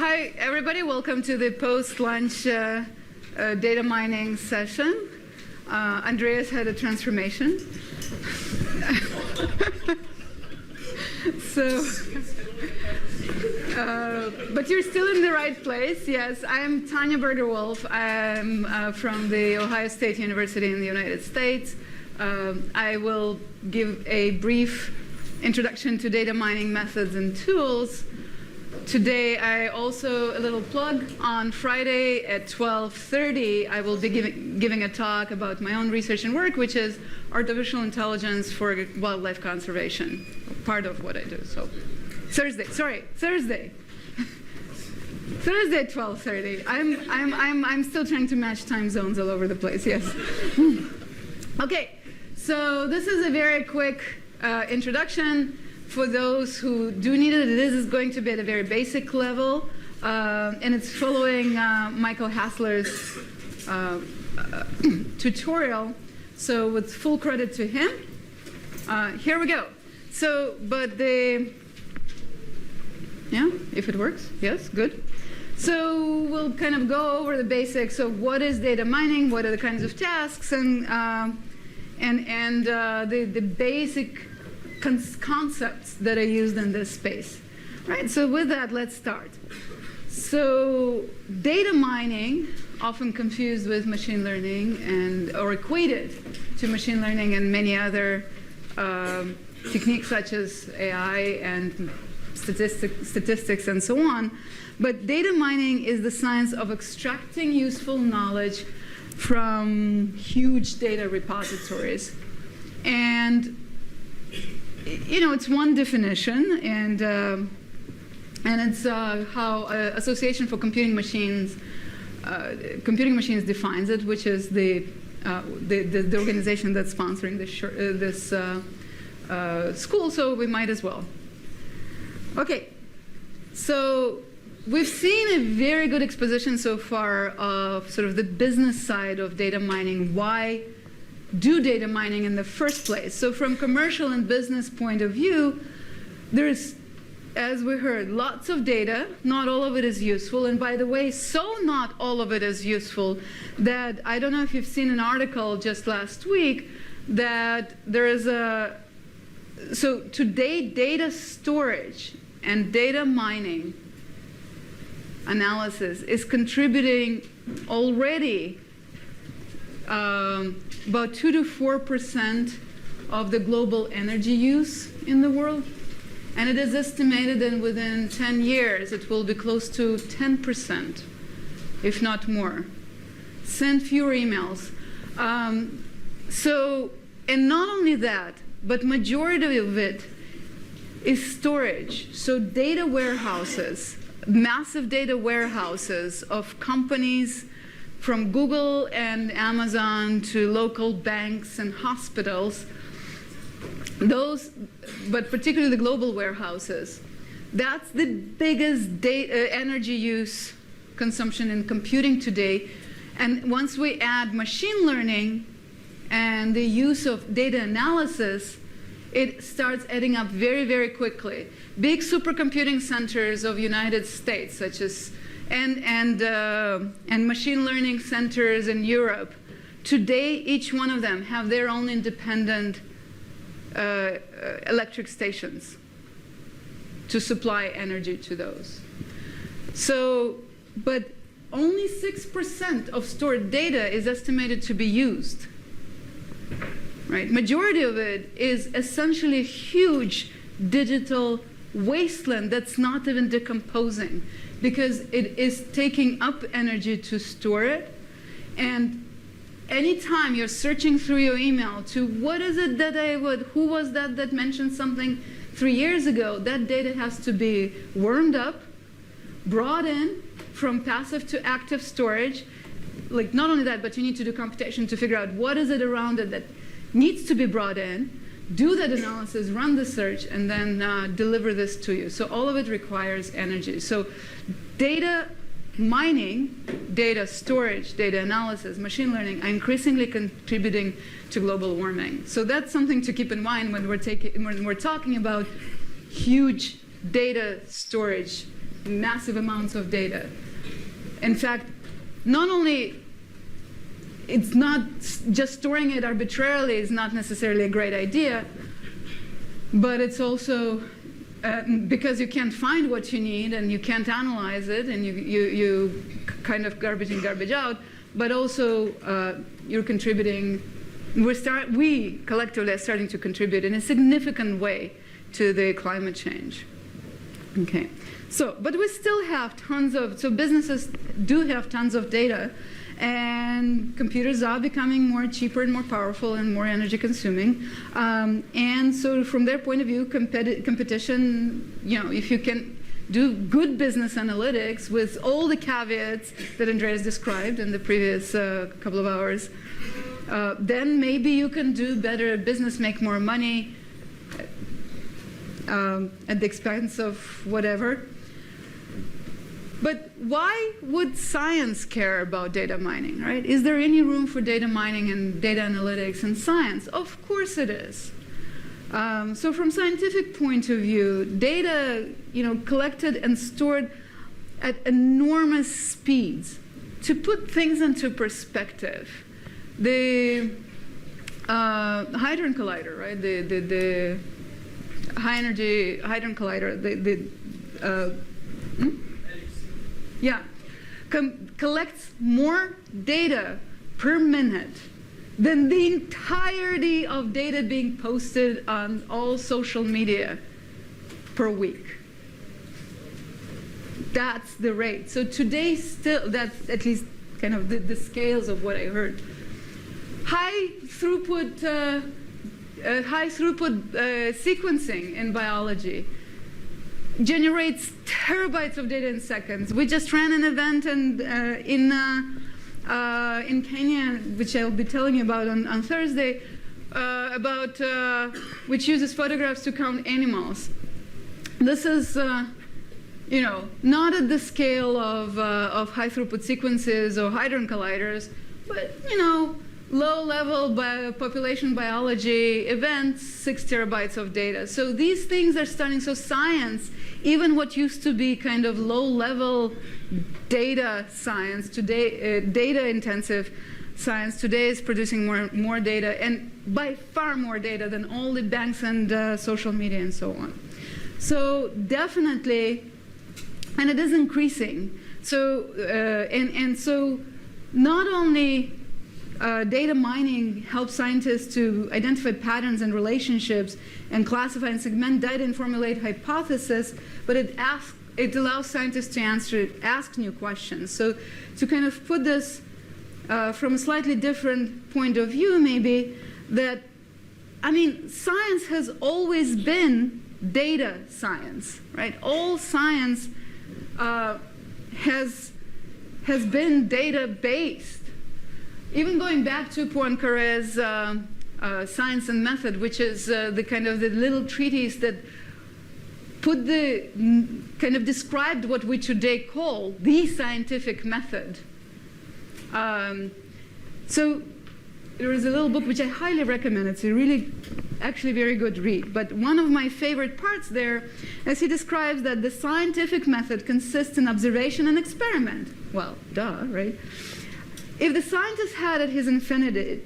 Hi, everybody. Welcome to the post-lunch data mining session. Andreas had a transformation. But you're still in the right place. Yes, I'm Tanya Berger. I'm from the Ohio State University in the United States. I will give a brief introduction to data mining methods and tools. Today, I also, a little plug, on Friday at 12:30, I will be giving a talk about my own research and work, which is artificial intelligence for wildlife conservation, part of what I do. So Thursday at 12:30. I'm still trying to match time zones all over the place, yes. Okay, so this is a very quick introduction. For those who do need it, this is going to be at a very basic level, and it's following Michael Hassler's tutorial. So with full credit to him, here we go. So, if it works, yes, good. So we'll kind of go over the basics of what is data mining, what are the kinds of tasks, and the basic concepts that are used in this space. Right, so with that, let's start. So data mining, often confused with machine learning or equated to machine learning and many other techniques such as AI and statistics and so on. But data mining is the science of extracting useful knowledge from huge data repositories. And it's one definition, and it's how Association for Computing Machines defines it, which is the organization that's sponsoring this school. So we might as well. Okay, so we've seen a very good exposition so far of sort of the business side of data mining. Why do data mining in the first place? So from commercial and business point of view, there's, as we heard, lots of data. Not all of it is useful. And by the way, so not all of it is useful that I don't know if you've seen an article just last week that there is so today data storage and data mining analysis is contributing already about 2 to 4% of the global energy use in the world. And it is estimated that within 10 years, it will be close to 10%, if not more. Send fewer emails. And not only that, but majority of it is storage. So data warehouses, massive data warehouses of companies from Google and Amazon to local banks and hospitals, but particularly the global warehouses, that's the biggest energy use consumption in computing today. And once we add machine learning and the use of data analysis, it starts adding up very, very quickly. Big supercomputing centers of United States, such as and machine learning centers in Europe. Today, each one of them have their own independent electric stations to supply energy to those. So, but only 6% of stored data is estimated to be used. Right? Majority of it is essentially a huge digital wasteland that's not even decomposing, because it is taking up energy to store it. And anytime you're searching through your email to what is it that who was that mentioned something 3 years ago, that data has to be warmed up, brought in from passive to active storage. Like, not only that, but you need to do computation to figure out what is it around it that needs to be brought in, do that analysis, run the search, and then deliver this to you. So all of it requires energy. So data mining, data storage, data analysis, machine learning are increasingly contributing to global warming. So that's something to keep in mind when we're talking about huge data storage massive amounts of data. In fact, not only it's not just storing it arbitrarily is not necessarily a great idea, but it's also because you can't find what you need and you can't analyze it and you kind of garbage in, garbage out, but also you're contributing. We collectively are starting to contribute in a significant way to the climate change. Okay, so but we still have tons of, so businesses do have tons of data, and computers are becoming more cheaper and more powerful and more energy consuming. And so from their point of view, competition, if you can do good business analytics with all the caveats that Andreas described in the previous couple of hours, then maybe you can do better business, make more money at the expense of whatever. But why would science care about data mining, right? Is there any room for data mining and data analytics in science? Of course it is. So from scientific point of view, data, collected and stored at enormous speeds. To put things into perspective, the Hadron Collider, right? The high energy Hadron Collider, collects more data per minute than the entirety of data being posted on all social media per week. That's the rate. So today still, that's at least kind of the scales of what I heard. High throughput sequencing in biology generates terabytes of data in seconds. We just ran an event in Kenya, which I'll be telling you about on Thursday, which uses photographs to count animals. This is, not at the scale of high throughput sequences or hadron colliders, but low-level population biology events, 6 terabytes of data. So these things are starting. So science, even what used to be kind of low-level data science, today data-intensive science, today is producing more data, and by far more data than all the banks and social media and so on. So definitely, and it is increasing. So and so not only data mining helps scientists to identify patterns and relationships and classify and segment data and formulate hypotheses, but it allows scientists to ask new questions. So to kind of put this from a slightly different point of view, maybe, that, science has always been data science, right? All science has been data-based. Even going back to Poincaré's Science and Method, which is the kind of the little treatise that described what we today call the scientific method. So there is a little book which I highly recommend. It's a really, actually very good read. But one of my favorite parts there, as he describes that the scientific method consists in observation and experiment. Well, duh, right? If the scientist had an infinity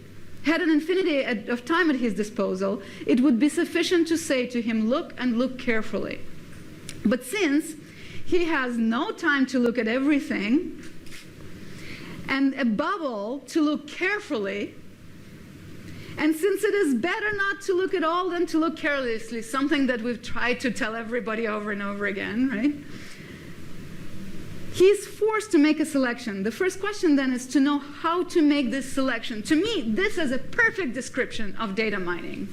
of time at his disposal, it would be sufficient to say to him, look and look carefully. But since he has no time to look at everything, and above all, to look carefully, and since it is better not to look at all than to look carelessly, something that we've tried to tell everybody over and over again, right? He's forced to make a selection. The first question then is to know how to make this selection. To me, this is a perfect description of data mining,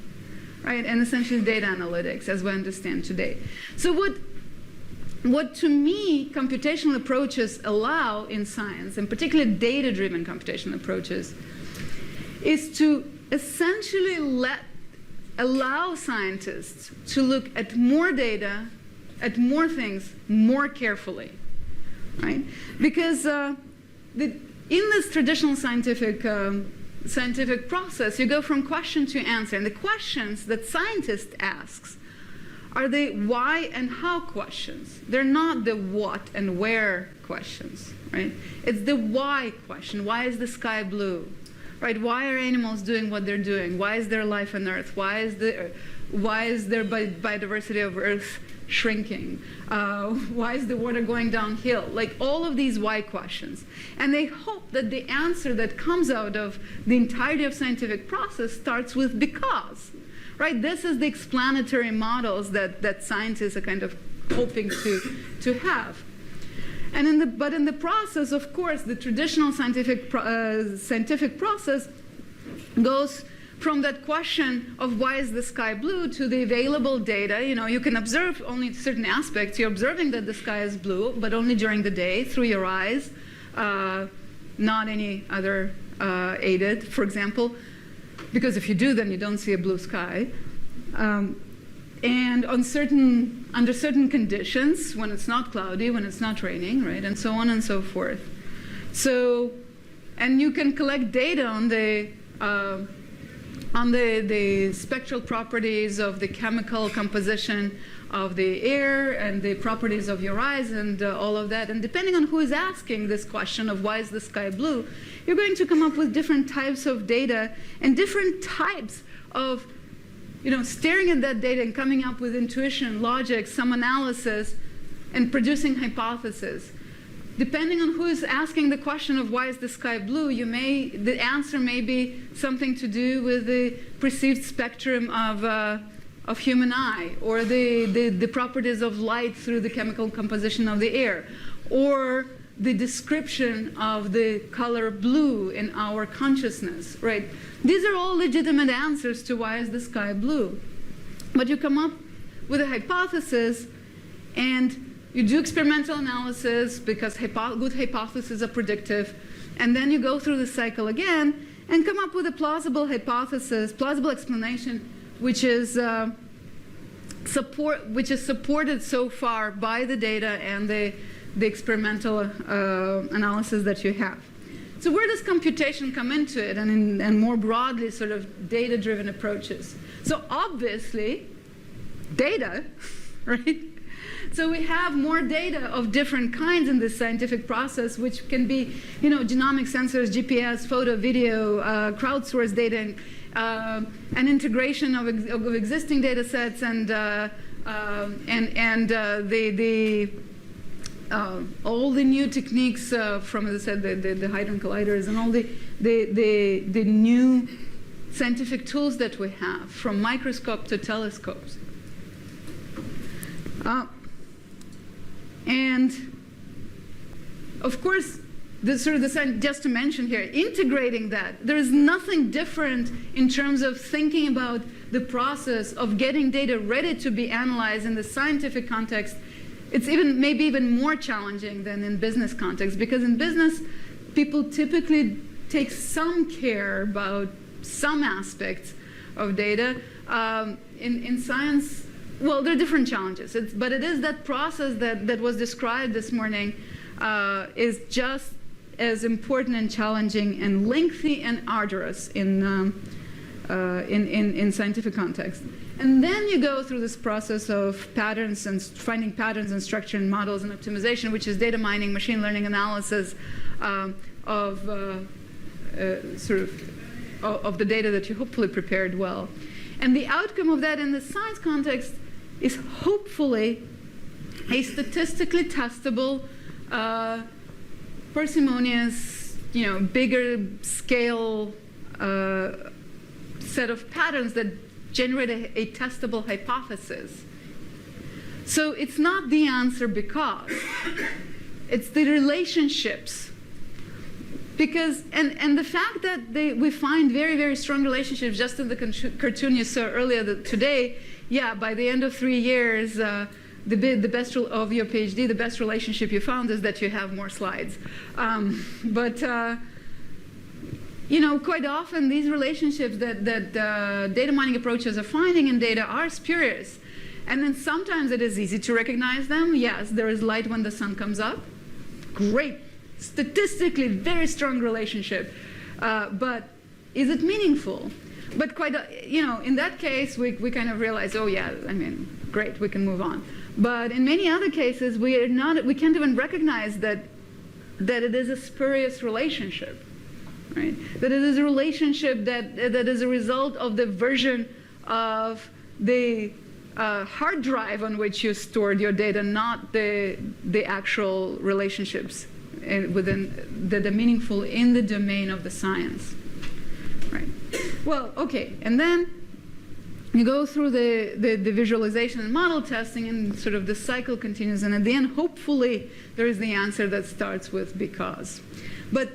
right? And essentially data analytics as we understand today. So what to me computational approaches allow in science, and particularly data-driven computational approaches, is to essentially allow scientists to look at more data, at more things, more carefully. Right? Because in this traditional scientific process, you go from question to answer. And the questions that scientists ask are the why and how questions. They're not the what and where questions, right? It's the why question. Why is the sky blue? Right? Why are animals doing what they're doing? Why is there life on Earth? Why is there biodiversity of Earth shrinking? Why is the water going downhill? Like all of these why questions. And they hope that the answer that comes out of the entirety of scientific process starts with because. Right? This is the explanatory models that scientists are kind of hoping to have. And but in the process, of course, the traditional scientific process goes from that question of why is the sky blue to the available data. You know, you can observe only certain aspects. You're observing that the sky is blue, but only during the day through your eyes, not any other aided, for example. Because if you do, then you don't see a blue sky. And under certain conditions, when it's not cloudy, when it's not raining, right, and so on and so forth. So, and you can collect data on the spectral properties of the chemical composition of the air and the properties of your eyes and all of that. And depending on who is asking this question of why is the sky blue, you're going to come up with different types of data and different types of, you know, staring at that data and coming up with intuition, logic, some analysis, and producing hypotheses. Depending on who is asking the question of why is the sky blue, the answer may be something to do with the perceived spectrum of human eye, or the properties of light through the chemical composition of the air, or the description of the color blue in our consciousness, right? These are all legitimate answers to why is the sky blue. But you come up with a hypothesis, and you do experimental analysis because good hypotheses are predictive, and then you go through the cycle again and come up with a plausible hypothesis, plausible explanation, which is supported so far by the data and the experimental analysis that you have. So where does computation come into it, and more broadly, sort of data-driven approaches? So obviously, data, right? So we have more data of different kinds in this scientific process, which can be, you know, genomic sensors, GPS, photo, video, crowdsourced data, and integration of existing data sets, and all the new techniques from, as I said, the Hadron Colliders, and all the new scientific tools that we have, from microscope to telescopes. And of course, just to mention here, integrating that, there is nothing different in terms of thinking about the process of getting data ready to be analyzed in the scientific context. It's maybe even more challenging than in business context, because in business, people typically take some care about some aspects of data. In science, well, there are different challenges, but it is that process that was described this morning is just as important and challenging and lengthy and arduous in scientific context. And then you go through this process of patterns and finding patterns and structure and models and optimization, which is data mining, machine learning analysis of the data that you hopefully prepared well. And the outcome of that in the science context is hopefully a statistically testable, parsimonious, you know, bigger scale set of patterns that generate a testable hypothesis. So it's not the answer because, it's the relationships. Because, and the fact that we find very, very strong relationships, just in the cartoon you saw earlier today, yeah, by the end of 3 years, the best of your PhD, the best relationship you found is that you have more slides. You know, quite often these relationships that data mining approaches are finding in data are spurious. And then sometimes it is easy to recognize them. Yes, there is light when the sun comes up. Great, statistically very strong relationship. But is it meaningful? But quite, in that case, we kind of realize, oh yeah, I mean, great, we can move on. But in many other cases, we can't even recognize that it is a spurious relationship, right? That it is a relationship that is a result of the version of the hard drive on which you stored your data, not the actual relationships within the meaningful in the domain of the science, right? Well, okay, and then you go through the visualization and model testing, and sort of the cycle continues, and at the end, hopefully, there is the answer that starts with because. But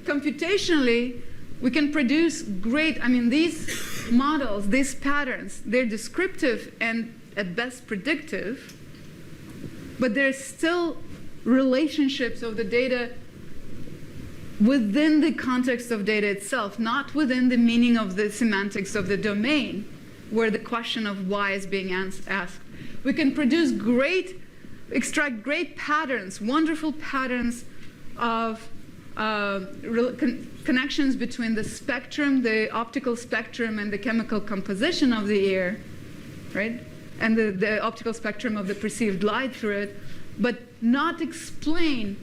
computationally, we can produce great, these models, these patterns, they're descriptive and at best predictive, but there's still relationships of the data within the context of data itself, not within the meaning of the semantics of the domain, where the question of why is being asked. We can produce extract great patterns, wonderful patterns of connections between the spectrum, the optical spectrum, and the chemical composition of the air, right? And the optical spectrum of the perceived light through it, but not explain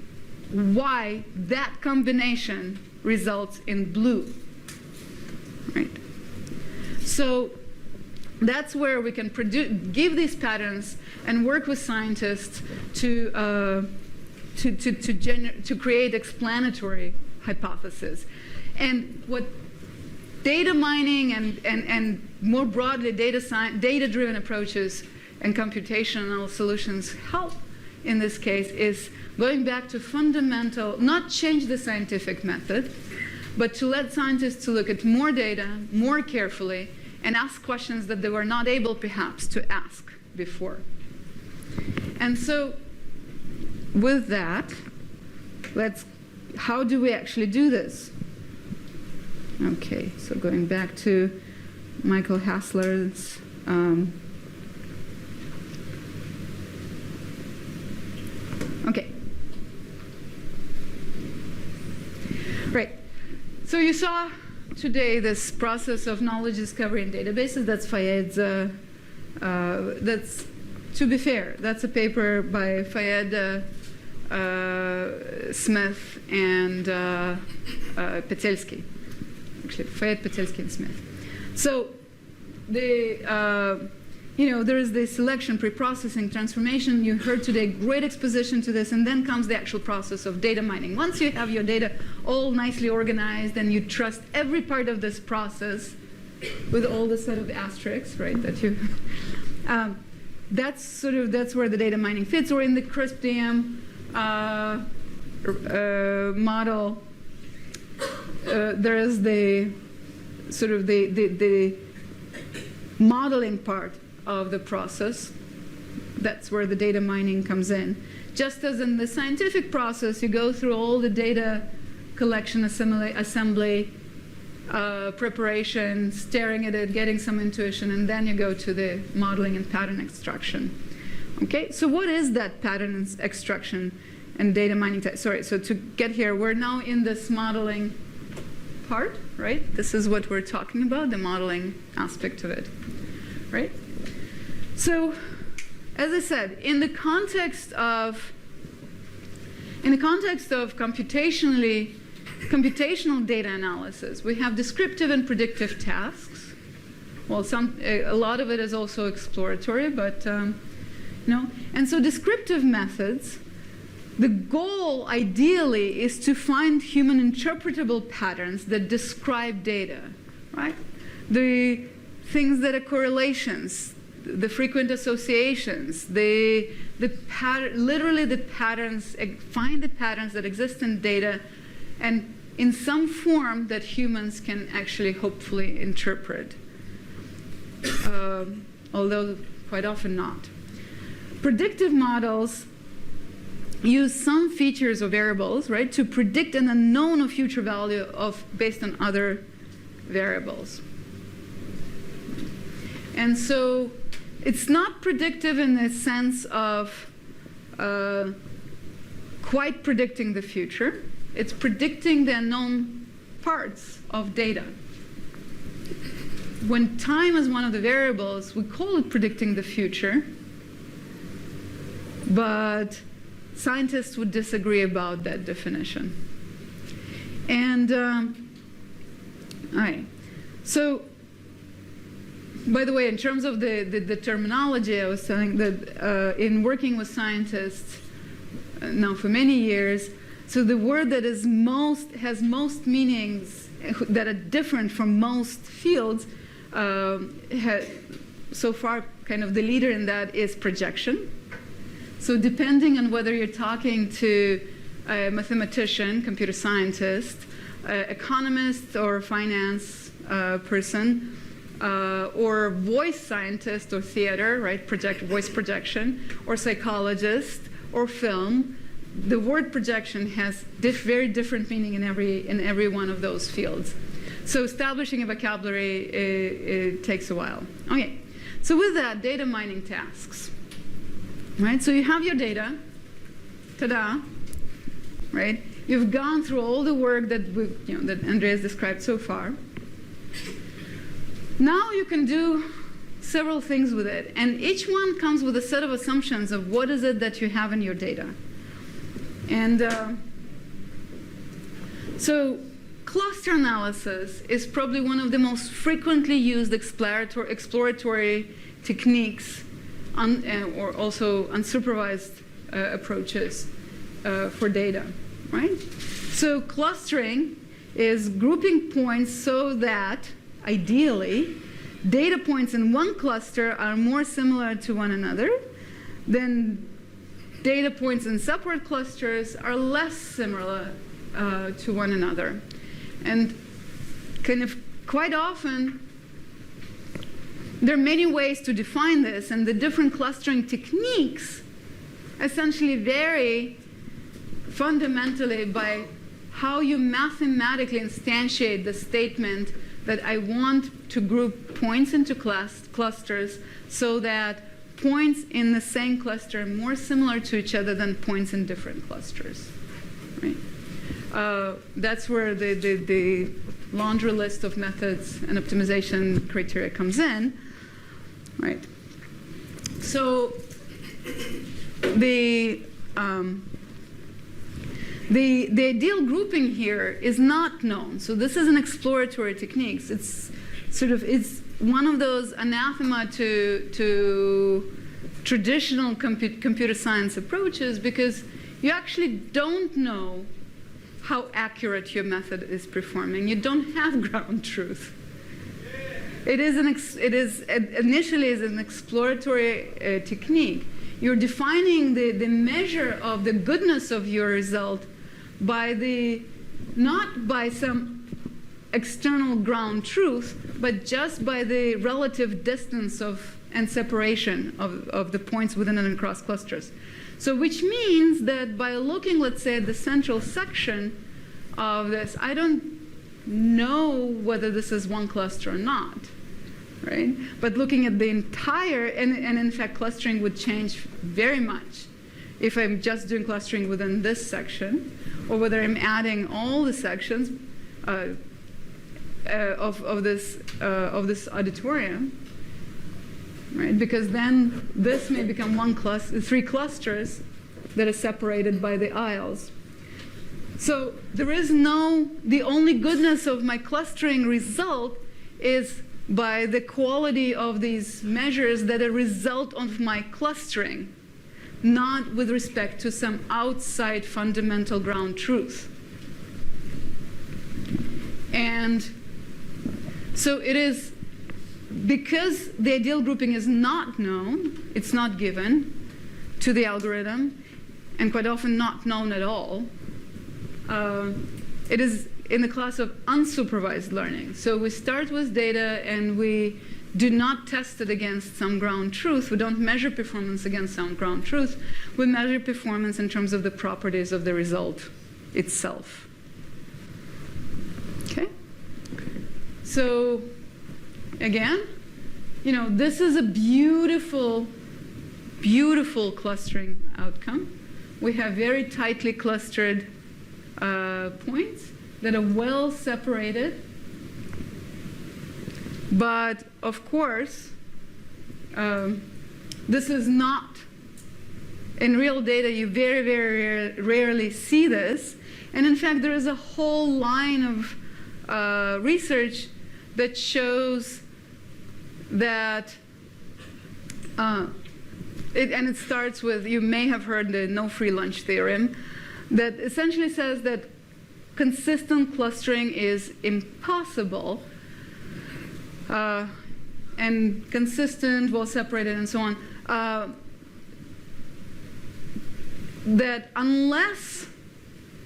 why that combination results in blue, right? So that's where we can give these patterns and work with scientists to create explanatory hypotheses. And what data mining and more broadly data-driven approaches and computational solutions help in this case is going back to fundamental, not change the scientific method, but to let scientists to look at more data more carefully and ask questions that they were not able perhaps to ask before. And so with that, how do we actually do this? Okay, so going back to Michael Hassler's okay. Right. So you saw today this process of knowledge discovery in databases. That's Fayed's, that's, to be fair, that's a paper by Fayed, Smith, and Petelsky. Actually, Fayed, Petelsky, and Smith. So there is the selection, pre-processing, transformation. You heard today great exposition to this, and then comes the actual process of data mining. Once you have your data all nicely organized and you trust every part of this process with all the set of asterisks, right, that you, that's where the data mining fits. Or in the CRISP-DM model, there is the modeling part of the process. That's where the data mining comes in. Just as in the scientific process, you go through all the data collection, assembly, preparation, staring at it, getting some intuition, and then you go to the modeling and pattern extraction. Okay, so what is that pattern extraction and data mining? So to get here, we're now in this modeling part, right? This is what we're talking about, the modeling aspect of it, right? So, as I said, in the context of computational data analysis, we have descriptive and predictive tasks. Well, a lot of it is also exploratory, but and so descriptive methods. The goal, ideally, is to find human interpretable patterns that describe data, right? The things that are correlations, the frequent associations, literally the patterns, find the patterns that exist in data, and in some form that humans can actually hopefully interpret, although quite often not. Predictive models use some features of variables, right, to predict an unknown of future value based on other variables. And so it's not predictive in the sense of quite predicting the future. It's predicting the unknown parts of data. when time is one of the variables, we call it predicting the future. But scientists would disagree about that definition. And, all right. So, by the way, in terms of the terminology, I was saying that in working with scientists now for many years, so the word that has most meanings that are different from most fields, so far kind of the leader in that is projection. So depending on whether you're talking to a mathematician, computer scientist, economist or finance person, or voice scientist or theater, right, voice projection, or psychologist or film, the word projection has very different meaning in every one of those fields. So establishing a vocabulary it takes a while. Okay, so with that, data mining tasks. Right, so you have your data, ta-da, right? You've gone through all the work that that Andreas described so far. Now you can do several things with it, and each one comes with a set of assumptions of what is it that you have in your data. And so cluster analysis is probably one of the most frequently used exploratory techniques or also unsupervised approaches for data, right? So clustering is grouping points so that, ideally, data points in one cluster are more similar to one another than data points in separate clusters are less similar to one another. And kind of quite often, there are many ways to define this, and the different clustering techniques essentially vary fundamentally by how you mathematically instantiate the statement that I want to group points into clusters so that points in the same cluster are more similar to each other than points in different clusters. Right? That's where the laundry list of methods and optimization criteria comes in. Right. So the ideal grouping here is not known. So this is an exploratory technique. It's one of those anathema to traditional computer science approaches, because you actually don't know how accurate your method is performing. You don't have ground truth. It is initially an exploratory technique. You're defining the measure of the goodness of your result by not by some external ground truth, but just by the relative distance and separation of the points within and across clusters. So which means that by looking, let's say, at the central section of this, I don't know whether this is one cluster or not, right? But looking at the entire, and in fact, clustering would change very much if I'm just doing clustering within this section, or whether I'm adding all the sections of this auditorium, right? Because then this may become three clusters that are separated by the aisles. So there is the only goodness of my clustering result is by the quality of these measures that are a result of my clustering, not with respect to some outside fundamental ground truth. And so it is, because the ideal grouping is not known, it's not given to the algorithm, and quite often not known at all, it is in the class of unsupervised learning. So we start with data and we do not test it against some ground truth. We don't measure performance against some ground truth. We measure performance in terms of the properties of the result itself. Okay? So again, this is a beautiful, beautiful clustering outcome. We have very tightly clustered points that are well separated. But of course, this is not, in real data, you very, very rarely see this. And in fact, there is a whole line of research that shows that, and it starts with, you may have heard the no free lunch theorem, that essentially says that consistent clustering is impossible, and consistent, well separated, and so on. That unless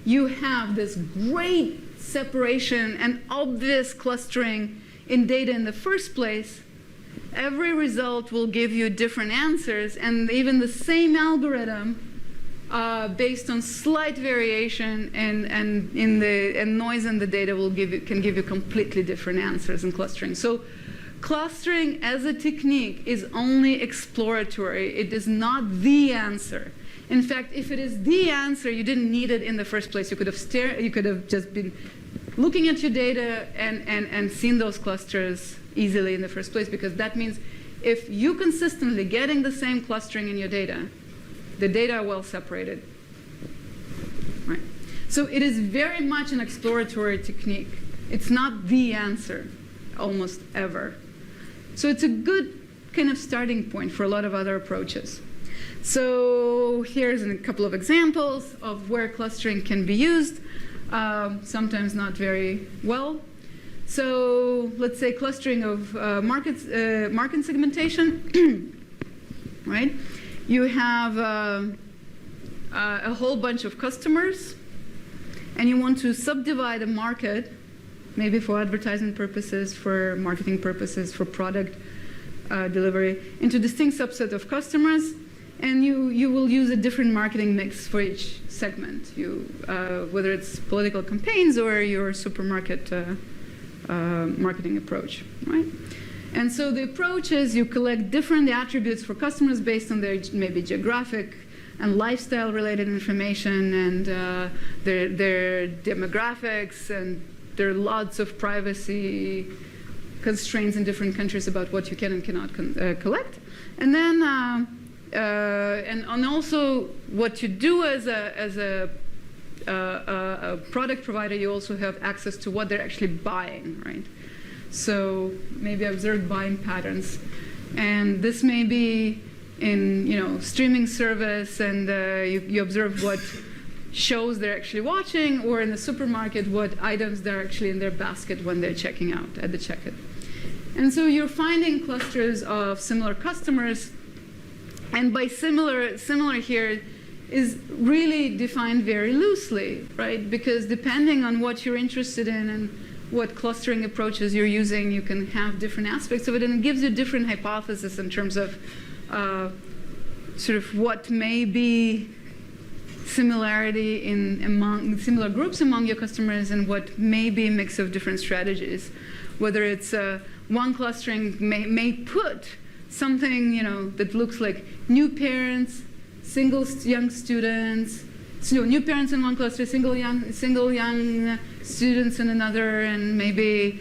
you have this great separation and obvious clustering in data in the first place, every result will give you different answers, and even the same algorithm, based on slight variation and noise in the data, can give you completely different answers in clustering. So clustering as a technique is only exploratory. It is not the answer. In fact, if it is the answer, you didn't need it in the first place. You could have just been looking at your data and seen those clusters easily in the first place, because that means if you consistently getting the same clustering in your data, the data are well separated. Right? So it is very much an exploratory technique. It's not the answer, almost ever. So it's a good kind of starting point for a lot of other approaches. So here's a couple of examples of where clustering can be used, sometimes not very well. So let's say clustering of market segmentation, right? You have a whole bunch of customers, and you want to subdivide a market, maybe for advertising purposes, for marketing purposes, for product delivery, into distinct subset of customers. And you will use a different marketing mix for each segment, whether it's political campaigns or your supermarket marketing approach, right? And so the approach is you collect different attributes for customers based on their maybe geographic and lifestyle-related information and their demographics, and there are lots of privacy constraints in different countries about what you can and cannot collect. And then and also what you do as a product provider, you also have access to what they're actually buying, right? So maybe observed buying patterns, and this may be in streaming service, and you observe what shows they're actually watching, or in the supermarket what items they're actually in their basket when they're checking out at the checkout. And so you're finding clusters of similar customers. And by similar here is really defined very loosely, right? Because depending on what you're interested in and what clustering approaches you're using, you can have different aspects of it, and it gives you different hypotheses in terms of sort of what may be similarity among similar groups among your customers, and what may be a mix of different strategies. Whether it's one clustering may put something that looks like new parents, single young students, new parents in one cluster, single young students in another, and maybe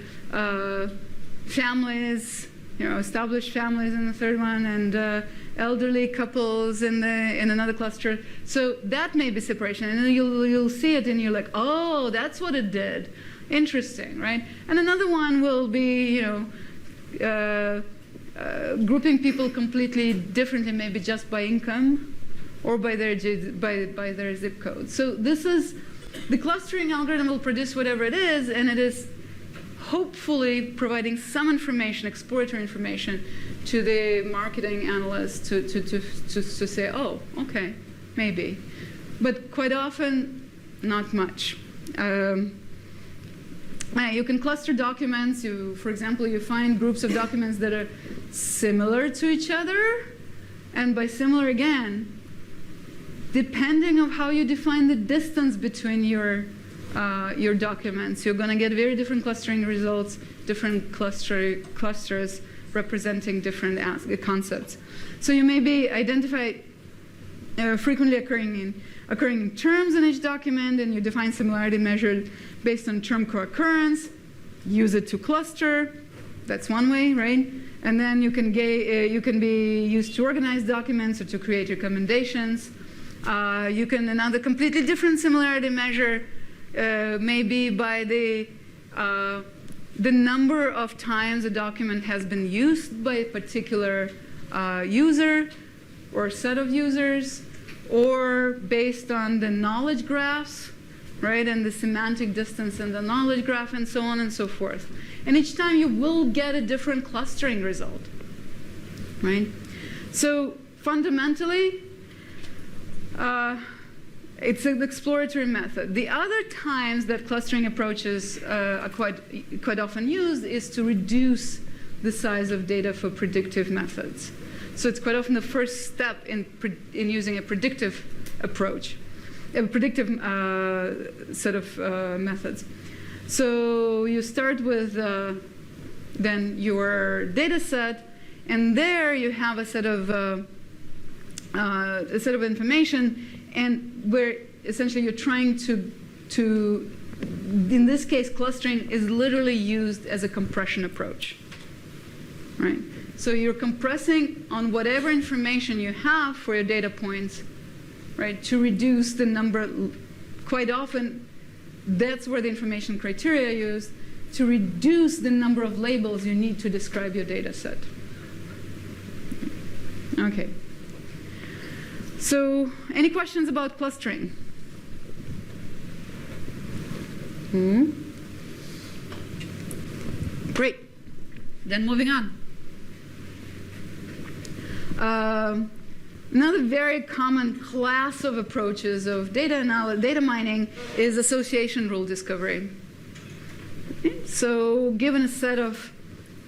families, established families in the third one, and elderly couples in another cluster. So that may be separation, and then you'll see it, and you're like, oh, that's what it did. Interesting, right? And another one will be, grouping people completely differently, maybe just by income or by their zip code. So this is, the clustering algorithm will produce whatever it is, and it is hopefully providing some information, exploratory information, to the marketing analyst to say, oh, okay, maybe. But quite often, not much. You can cluster documents. For example, you find groups of documents that are similar to each other, and by similar again, depending on how you define the distance between your documents, you're going to get very different clustering results, different clusters representing different concepts. So you maybe identify frequently occurring terms in each document, and you define similarity measured based on term co-occurrence, use it to cluster. That's one way, right? And then you can be used to organize documents or to create recommendations. You can, another completely different similarity measure maybe by the number of times a document has been used by a particular user or set of users, or based on the knowledge graphs, right, and the semantic distance in the knowledge graph, and so on and so forth. And each time you will get a different clustering result, right? So fundamentally, it's an exploratory method. The other times that clustering approaches are quite often used is to reduce the size of data for predictive methods. So it's quite often the first step in using a predictive approach, a predictive set of methods. So you start with then your data set, and there you have a set of information, and where essentially you're trying to in this case, clustering is literally used as a compression approach, right? So you're compressing on whatever information you have for your data points, right, to reduce the number. Quite often, that's where the information criteria are used, to reduce the number of labels you need to describe your data set. Okay. So, any questions about clustering? Great. Then moving on. Another very common class of approaches of data mining is association rule discovery. Okay. So given a set of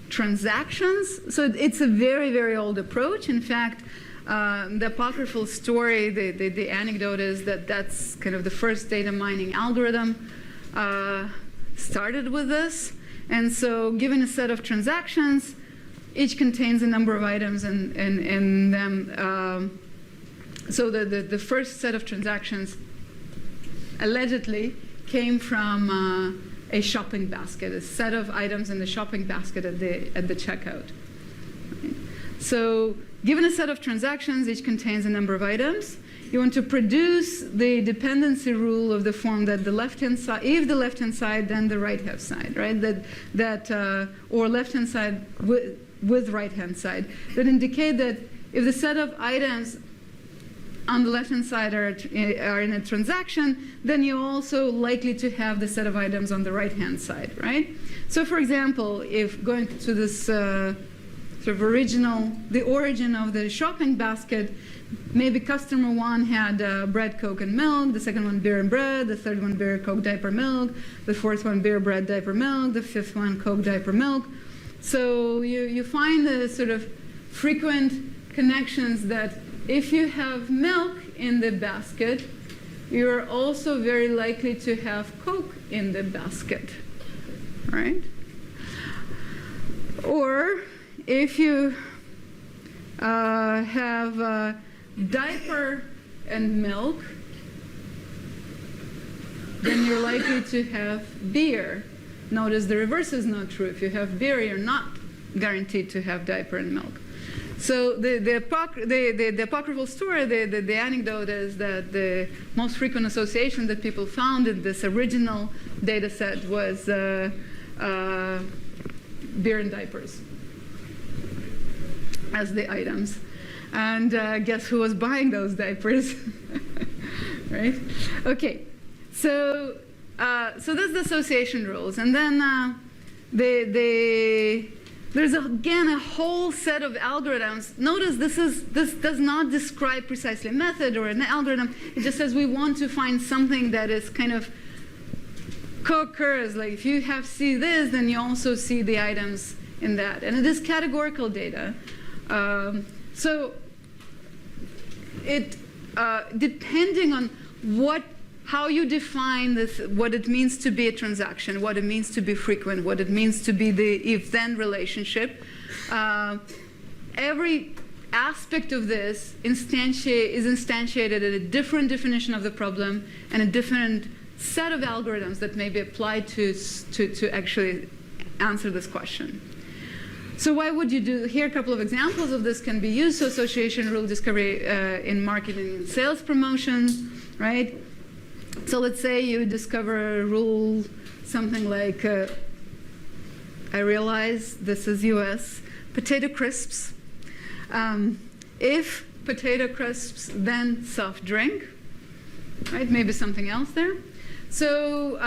transactions, so it's a very, very old approach. In fact, the apocryphal story, the anecdote is that that's kind of the first data mining algorithm started with this. And so given a set of transactions, each contains a number of items in them. So the first set of transactions allegedly came from a shopping basket, a set of items in the shopping basket at the checkout. Okay. So given a set of transactions, each contains a number of items. You want to produce the dependency rule of the form that the left-hand side, if the left-hand side, then the right-hand side, right? Or left-hand side with right-hand side, that indicate that if the set of items on the left-hand side are in a transaction, then you're also likely to have the set of items on the right-hand side, right? So for example, if going to this sort of the origin of the shopping basket, maybe customer one had bread, Coke, and milk, the second one beer and bread, the third one beer, Coke, diaper, milk, the fourth one beer, bread, diaper, milk, the fifth one Coke, diaper, milk. So you find the sort of frequent connections that if you have milk in the basket, you're also very likely to have Coke in the basket, right? Or if you have diaper and milk, then you're likely to have beer. Notice the reverse is not true. If you have beer, you're not guaranteed to have diaper and milk. So the apocryphal story, the anecdote is that the most frequent association that people found in this original data set was beer and diapers as the items. And guess who was buying those diapers? Right? Okay. So that's the association rules. And then there's again a whole set of algorithms. Notice this does not describe precisely a method or an algorithm. It just says we want to find something that is kind of co-occurs. Like if you see this, then you also see the items in that. And it is categorical data. So it depending on how you define this, what it means to be a transaction, what it means to be frequent, what it means to be the if-then relationship. Every aspect of this is instantiated at a different definition of the problem and a different set of algorithms that may be applied to actually answer this question. So why would you do, here a couple of examples of this can be used. So association rule discovery in marketing and sales promotion, right? So let's say you discover a rule, something like, I realize this is US, potato crisps. If potato crisps, then soft drink, right? Maybe something else there. So,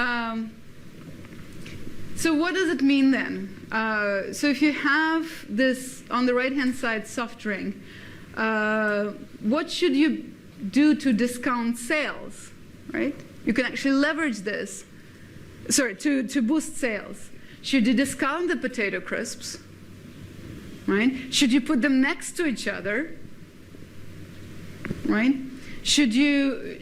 so what does it mean then? So if you have this on the right-hand side, soft drink, what should you do to discount sales, right? You can actually leverage this, sorry, to boost sales. Should you discount the potato crisps, right? Should you put them next to each other, right? Should you,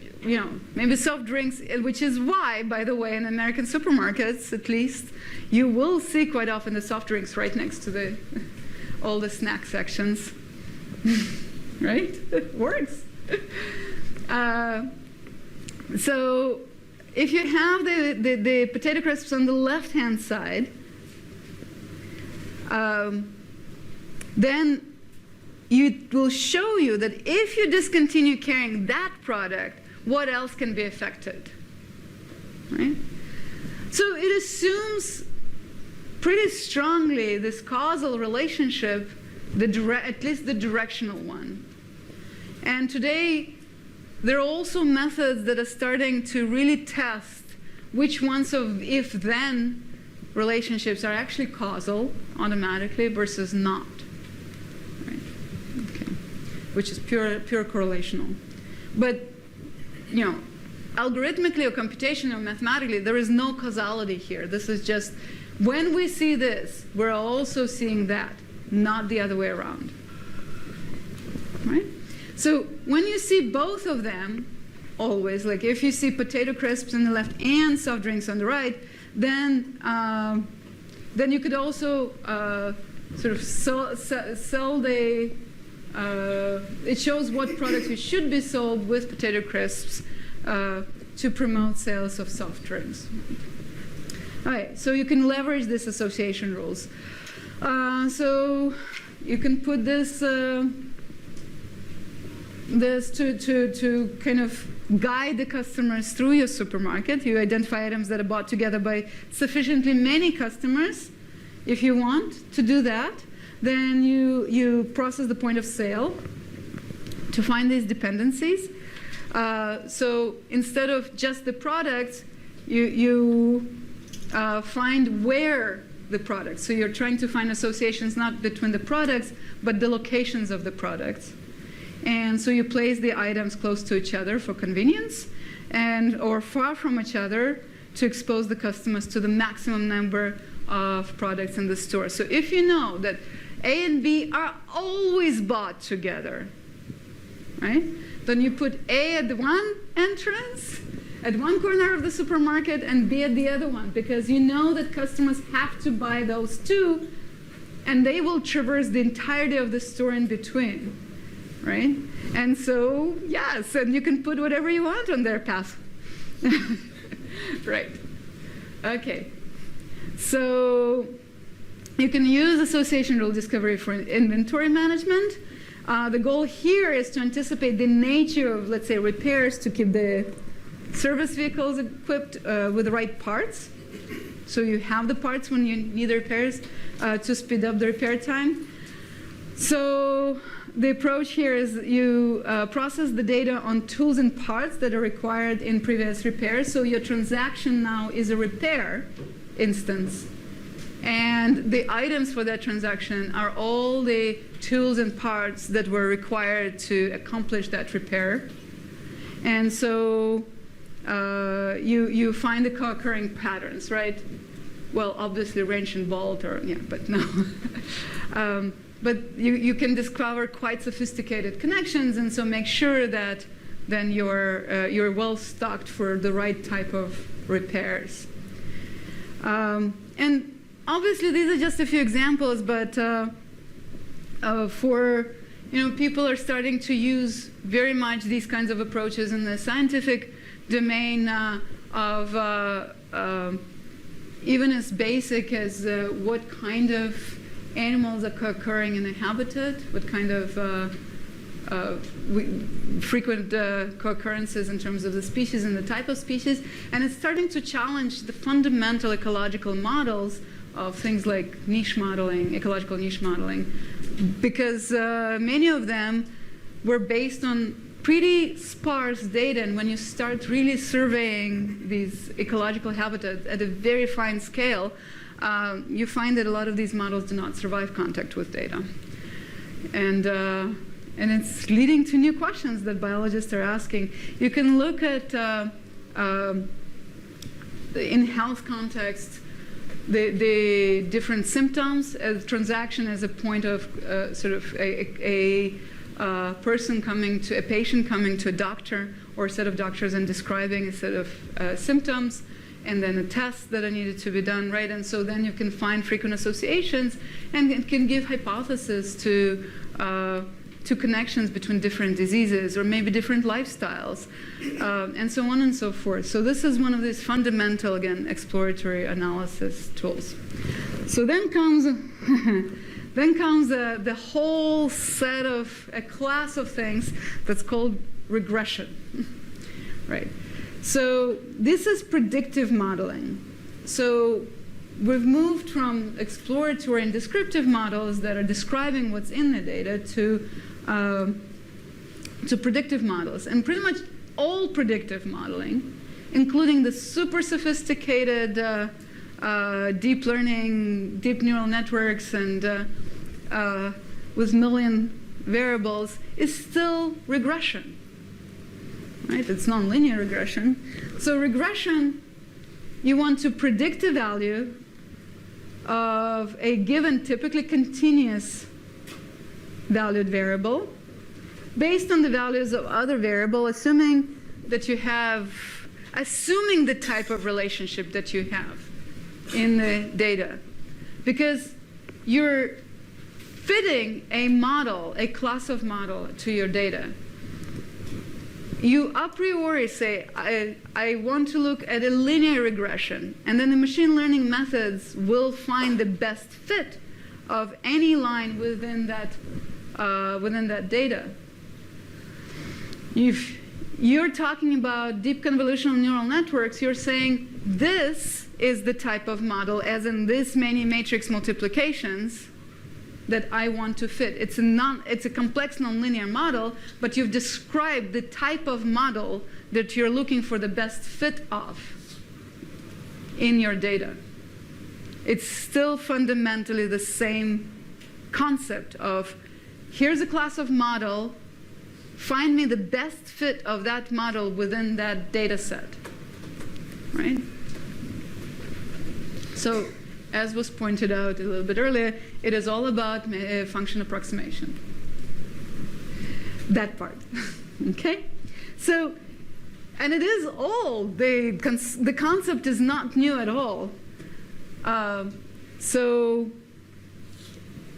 maybe soft drinks, which is why, by the way, in American supermarkets, at least, you will see quite often the soft drinks right next to all the snack sections, right? It works. So if you have the potato crisps on the left-hand side, then it will show you that if you discontinue carrying that product, what else can be affected, right? So it assumes pretty strongly this causal relationship, at least the directional one. And today, there are also methods that are starting to really test which ones of if-then relationships are actually causal automatically versus not, right? Okay. Which is pure correlational. But, algorithmically or computationally or mathematically, there is no causality here. This is just, when we see this, we're also seeing that, not the other way around, right? So when you see both of them, always, like if you see potato crisps on the left and soft drinks on the right, then you could also sort of sell the, it shows what products you should be sold with potato crisps to promote sales of soft drinks. All right, so you can leverage this association rules. So you can put this to kind of guide the customers through your supermarket. You identify items that are bought together by sufficiently many customers. If you want to do that, then you process the point of sale to find these dependencies. So instead of just the products, you find where the products. So you're trying to find associations not between the products, but the locations of the products. And so you place the items close to each other for convenience, or far from each other to expose the customers to the maximum number of products in the store. So if you know that A and B are always bought together, right? Then you put A at the one entrance, at one corner of the supermarket, and B at the other one, because you know that customers have to buy those two, and they will traverse the entirety of the store in between, right? And so, yes, and you can put whatever you want on their path. Right. Okay. So you can use association rule discovery for inventory management. The goal here is to anticipate the nature of, let's say, repairs to keep the service vehicles equipped with the right parts. So you have the parts when you need the repairs to speed up the repair time. So the approach here is you process the data on tools and parts that are required in previous repairs. So your transaction now is a repair instance. And the items for that transaction are all the tools and parts that were required to accomplish that repair. And so you find the co-occurring patterns, right? Well, obviously wrench and bolt, or yeah, but no. But you can discover quite sophisticated connections, and so make sure that then you're well stocked for the right type of repairs. And obviously, these are just a few examples, but for people are starting to use very much these kinds of approaches in the scientific domain of even as basic as what kind of animals are occurring in a habitat, what kind of frequent co-occurrences in terms of the species and the type of species. And it's starting to challenge the fundamental ecological models of things like niche modeling, ecological niche modeling, because many of them were based on pretty sparse data. And when you start really surveying these ecological habitats at a very fine scale, you find that a lot of these models do not survive contact with data. And it's leading to new questions that biologists are asking. You can look at, in health context, the different symptoms as transaction as a point of sort of a patient coming to a doctor or a set of doctors and describing a set of symptoms, and then a test that are needed to be done, right? And so then you can find frequent associations, and it can give hypotheses to connections between different diseases or maybe different lifestyles, and so on and so forth. So this is one of these fundamental, again, exploratory analysis tools. So then comes the whole set of a class of things that's called regression, right? So this is predictive modeling. So we've moved from exploratory and descriptive models that are describing what's in the data to predictive models. And pretty much all predictive modeling, including the super sophisticated deep learning, deep neural networks, and with million variables, is still regression. Right? It's nonlinear regression. So regression, you want to predict the value of a given, typically continuous valued variable based on the values of other variable, assuming the type of relationship that you have in the data. Because you're fitting a model, a class of model to your data. You a priori say, I want to look at a linear regression, and then the machine learning methods will find the best fit of any line within that data. If you're talking about deep convolutional neural networks, you're saying this is the type of model, as in this many matrix multiplications, that I want to fit. It's a complex nonlinear model, but you've described the type of model that you're looking for the best fit of in your data. It's still fundamentally the same concept of, here's a class of model, find me the best fit of that model within that data set, right? So, as was pointed out a little bit earlier, it is all about function approximation. That part, okay? So, and it is old. The concept is not new at all. So,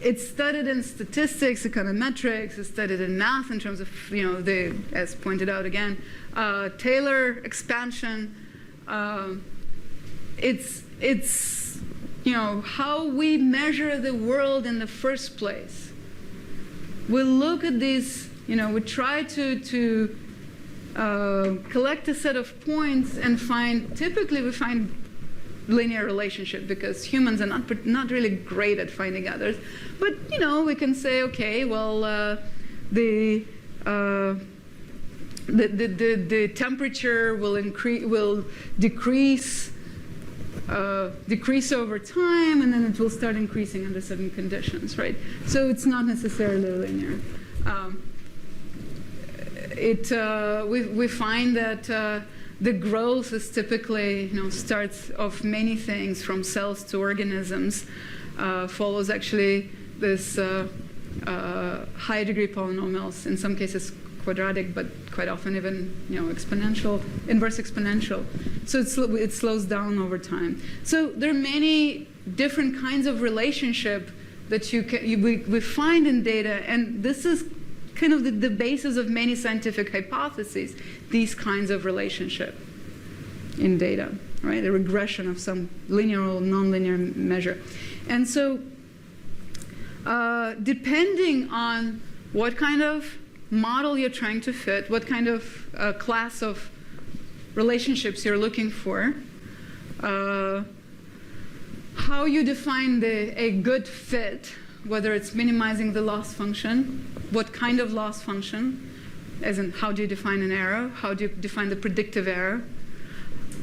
it's studied in statistics, econometrics, it's studied in math in terms of, as pointed out again, Taylor expansion. It's how we measure the world in the first place. We look at these, we try to collect a set of points and typically we find linear relationship because humans are not really great at finding others. But, we can say, okay, well, the temperature will decrease over time, and then it will start increasing under certain conditions, right? So it's not necessarily linear. We find that the growth is typically, starts of many things from cells to organisms, follows actually this high degree polynomials, in some cases quadratic, but quite often even exponential, inverse exponential. So it slows down over time. So there are many different kinds of relationship that we find in data, and this is kind of the basis of many scientific hypotheses, these kinds of relationship in data, right? A regression of some linear or nonlinear measure. And so depending on what kind of model you're trying to fit, what kind of class of relationships you're looking for, how you define a good fit, whether it's minimizing the loss function, what kind of loss function, as in how do you define an error, how do you define the predictive error,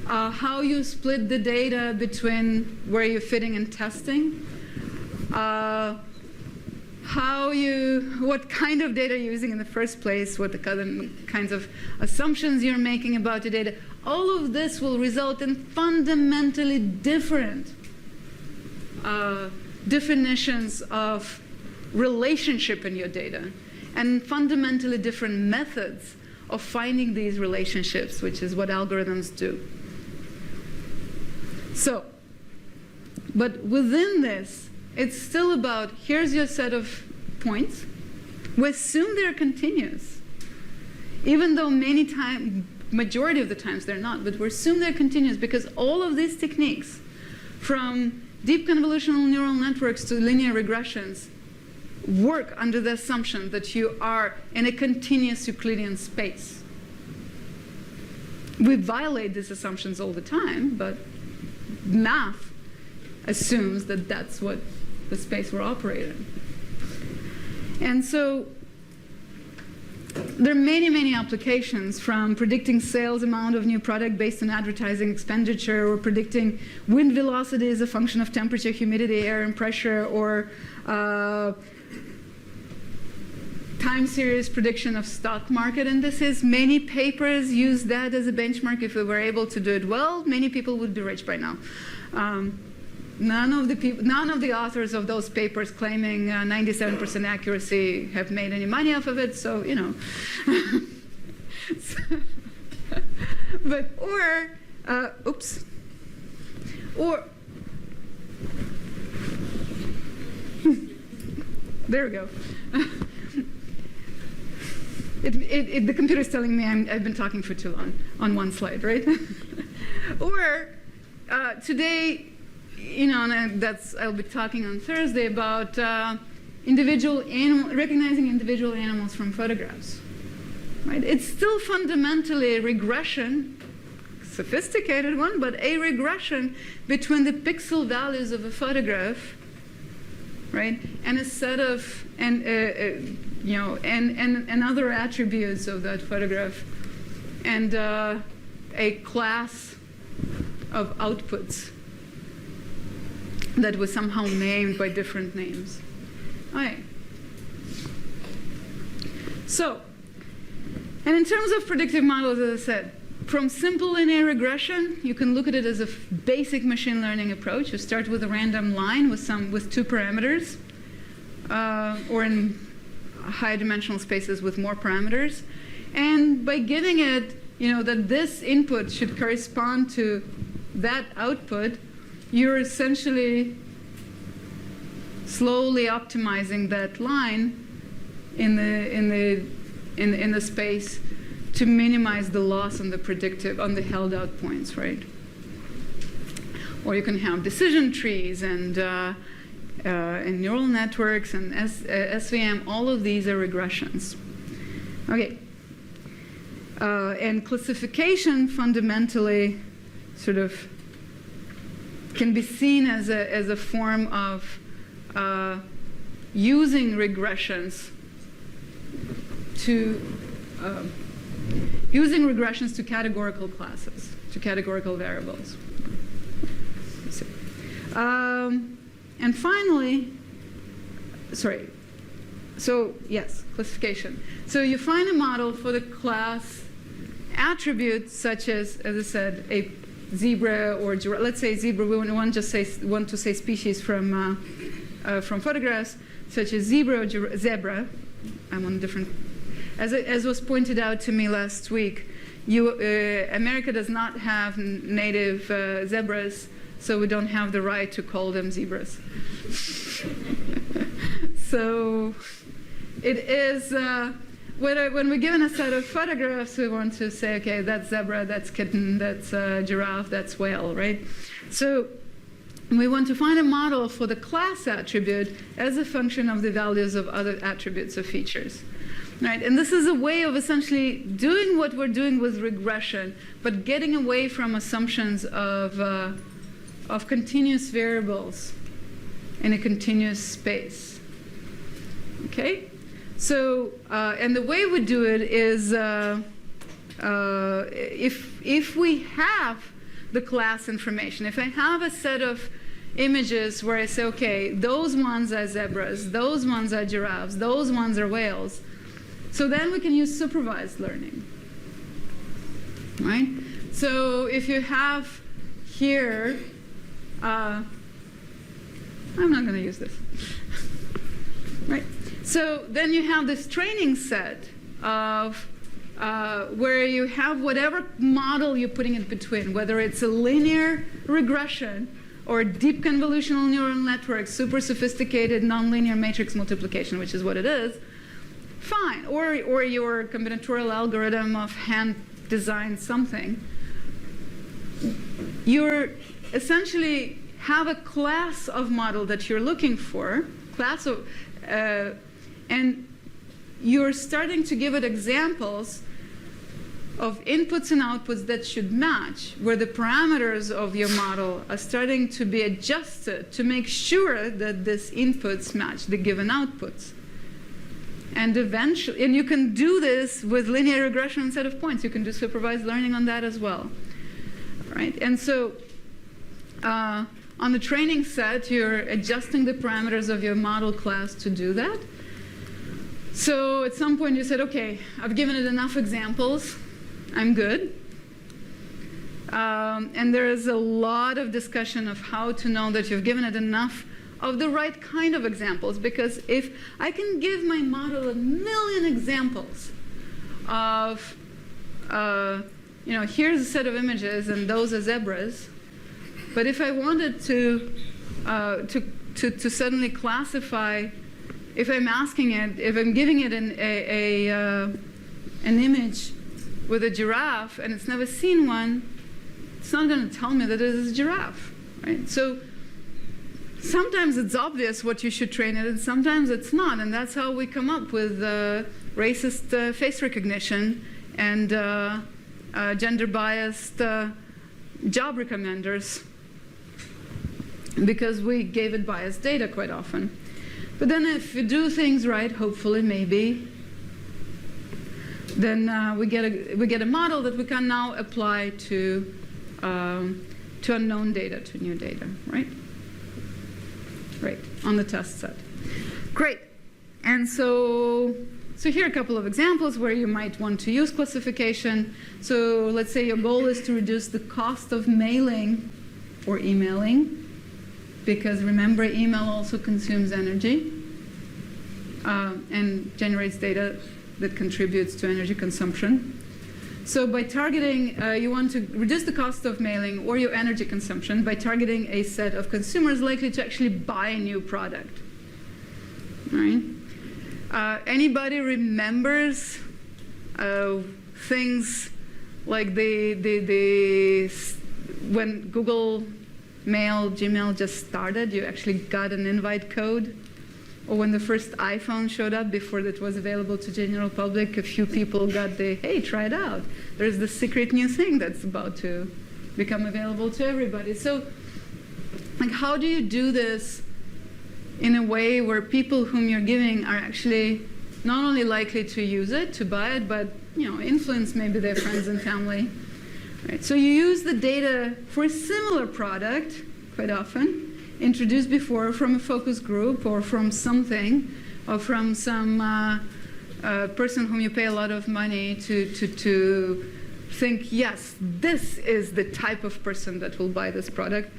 how you split the data between where you're fitting and testing, what kind of data you're using in the first place, what the kinds of assumptions you're making about the data. All of this will result in fundamentally different definitions of relationship in your data and fundamentally different methods of finding these relationships, which is what algorithms do. So, but within this, it's still about, here's your set of points. We assume they're continuous, even though majority of the times they're not, but we assume they're continuous because all of these techniques, from deep convolutional neural networks to linear regressions, work under the assumption that you are in a continuous Euclidean space. We violate these assumptions all the time, but math assumes that that's what the space we're operating. And so there are many, many applications, from predicting sales amount of new product based on advertising expenditure, or predicting wind velocity as a function of temperature, humidity, air, and pressure, or time series prediction of stock market indices. Many papers use that as a benchmark. If we were able to do it well, many people would be rich by now. None of the authors of those papers claiming 97% accuracy have made any money off of it, so, you know. There we go. The computer's telling me I've been talking for too long on one slide, right? Or today, you know, and I'll be talking on Thursday about recognizing individual animals from photographs. Right? It's still fundamentally a regression, sophisticated one, but a regression between the pixel values of a photograph, right, and a set of and other attributes of that photograph, and a class of outputs that was somehow named by different names. All right. So, and in terms of predictive models, as I said, from simple linear regression, you can look at it as a basic machine learning approach. You start with a random line with two parameters, or in high dimensional spaces with more parameters. And by giving it, that this input should correspond to that output, you're essentially slowly optimizing that line in the space to minimize the loss on the held out points, right? Or you can have decision trees and neural networks and SVM. All of these are regressions. Okay. And classification fundamentally sort of can be seen as a form of using regressions to categorical classes, to categorical variables. And finally, classification. So you find a model for the class attributes such as I said, a zebra or giraffe. Let's say zebra. We want to say species from photographs, such as zebra or zebra. I'm on different. As was pointed out to me last week, America does not have native zebras, so we don't have the right to call them zebras. So it is. When we're given a set of photographs, we want to say, okay, that's zebra, that's kitten, that's giraffe, that's whale, right? So And we want to find a model for the class attribute as a function of the values of other attributes or features. Right? And this is a way of essentially doing what we're doing with regression, but getting away from assumptions of continuous variables in a continuous space. Okay? So, and the way we do it is if we have the class information, if I have a set of images where I say, okay, those ones are zebras, those ones are giraffes, those ones are whales, so then we can use supervised learning, right? So if you have here, I'm not going to use this, right? So then you have this training set of where you have whatever model you're putting in between, whether it's a linear regression or deep convolutional neural network, super sophisticated nonlinear matrix multiplication, which is what it is, fine. Or your combinatorial algorithm of hand-designed something. You're essentially have a class of model that you're looking for, and you're starting to give it examples of inputs and outputs that should match, where the parameters of your model are starting to be adjusted to make sure that these inputs match the given outputs. And eventually, and you can do this with linear regression set of points. You can do supervised learning on that as well, right? And so on the training set, you're adjusting the parameters of your model class to do that. So at some point you said, okay, I've given it enough examples. I'm good. And there is a lot of discussion of how to know that you've given it enough of the right kind of examples. Because if I can give my model 1 million examples of, here's a set of images and those are zebras. But if I wanted to suddenly classify, if I'm asking it, if I'm giving it an image with a giraffe and it's never seen one, it's not going to tell me that it is a giraffe, right? So sometimes it's obvious what you should train it, and sometimes it's not, and that's how we come up with racist face recognition and gender-biased job recommenders, because we gave it biased data quite often. But then if you do things right, hopefully, maybe, then we get a model that we can now apply to unknown data, to new data, right? Right, on the test set. Great. And so here are a couple of examples where you might want to use classification. So let's say your goal is to reduce the cost of mailing or emailing, because remember, email also consumes energy and generates data that contributes to energy consumption. So by targeting, you want to reduce the cost of mailing or your energy consumption by targeting a set of consumers likely to actually buy a new product. Right? Anybody remembers things like when Google Mail, Gmail just started, you actually got an invite code? Or when the first iPhone showed up before it was available to general public, a few people got the, hey, try it out. There's this secret new thing that's about to become available to everybody. So, like, how do you do this in a way where people whom you're giving are actually not only likely to use it, to buy it, but influence maybe their friends and family? Right. So you use the data for a similar product, quite often, introduced before from a focus group or from something, or from some person whom you pay a lot of money to think, yes, this is the type of person that will buy this product.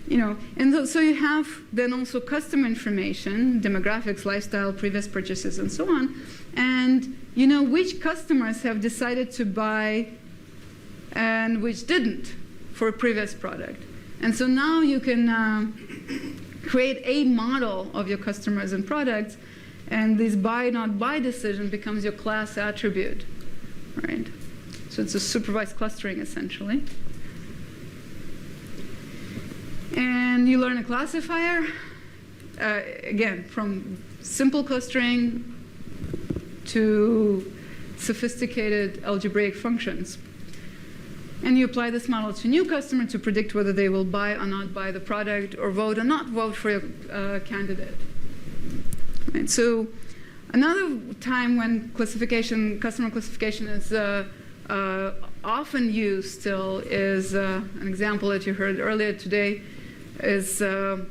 And so you have then also customer information, demographics, lifestyle, previous purchases, and so on. And you know which customers have decided to buy and which didn't for a previous product. And so now you can create a model of your customers and products, and this buy, not buy decision becomes your class attribute, right? So it's a supervised clustering, essentially. And And you learn a classifier, again, from simple clustering to sophisticated algebraic functions. And you apply this model to new customer to predict whether they will buy or not buy the product, or vote or not vote for your candidate. Right, so another time when customer classification is often used still is an example that you heard earlier today is churn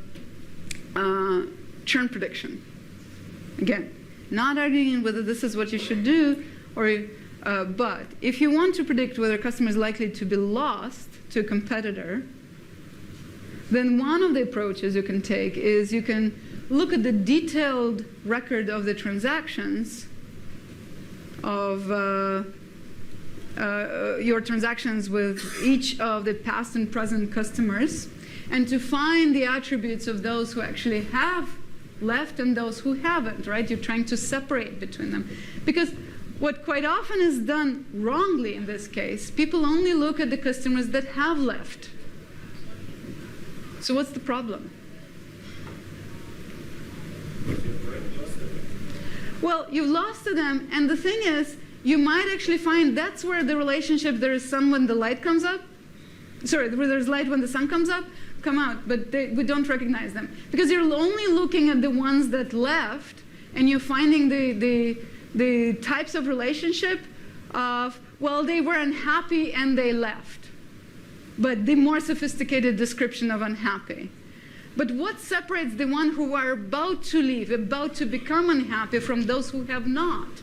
prediction. Again, not arguing whether this is what you should do, or but if you want to predict whether a customer is likely to be lost to a competitor, then one of the approaches you can take is you can look at the detailed record of the transactions of your transactions with each of the past and present customers, and to find the attributes of those who actually have left and those who haven't, right? You're trying to separate between them. Because what quite often is done wrongly in this case, people only look at the customers that have left. So what's the problem? Well, you've lost to them, and the thing is, you might actually find that's where the relationship, there is sun when the light comes up. Sorry, where there's light when the sun comes up, come out, but we don't recognize them. Because you're only looking at the ones that left, and you're finding the types of relationship of, well, they were unhappy and they left. But the more sophisticated description of unhappy. But what separates the one who are about to leave, about to become unhappy, from those who have not?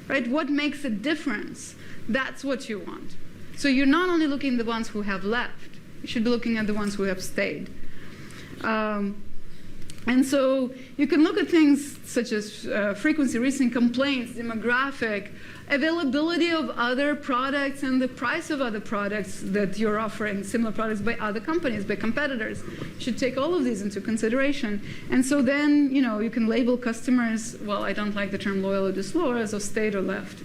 Right? What makes a difference? That's what you want. So you're not only looking at the ones who have left, you should be looking at the ones who have stayed. And so you can look at things such as frequency, recent complaints, demographic, availability of other products, and the price of other products that you're offering, similar products by other companies, by competitors. You should take all of these into consideration. And so then, you can label customers, well, I don't like the term loyal or disloyal, so stayed or left.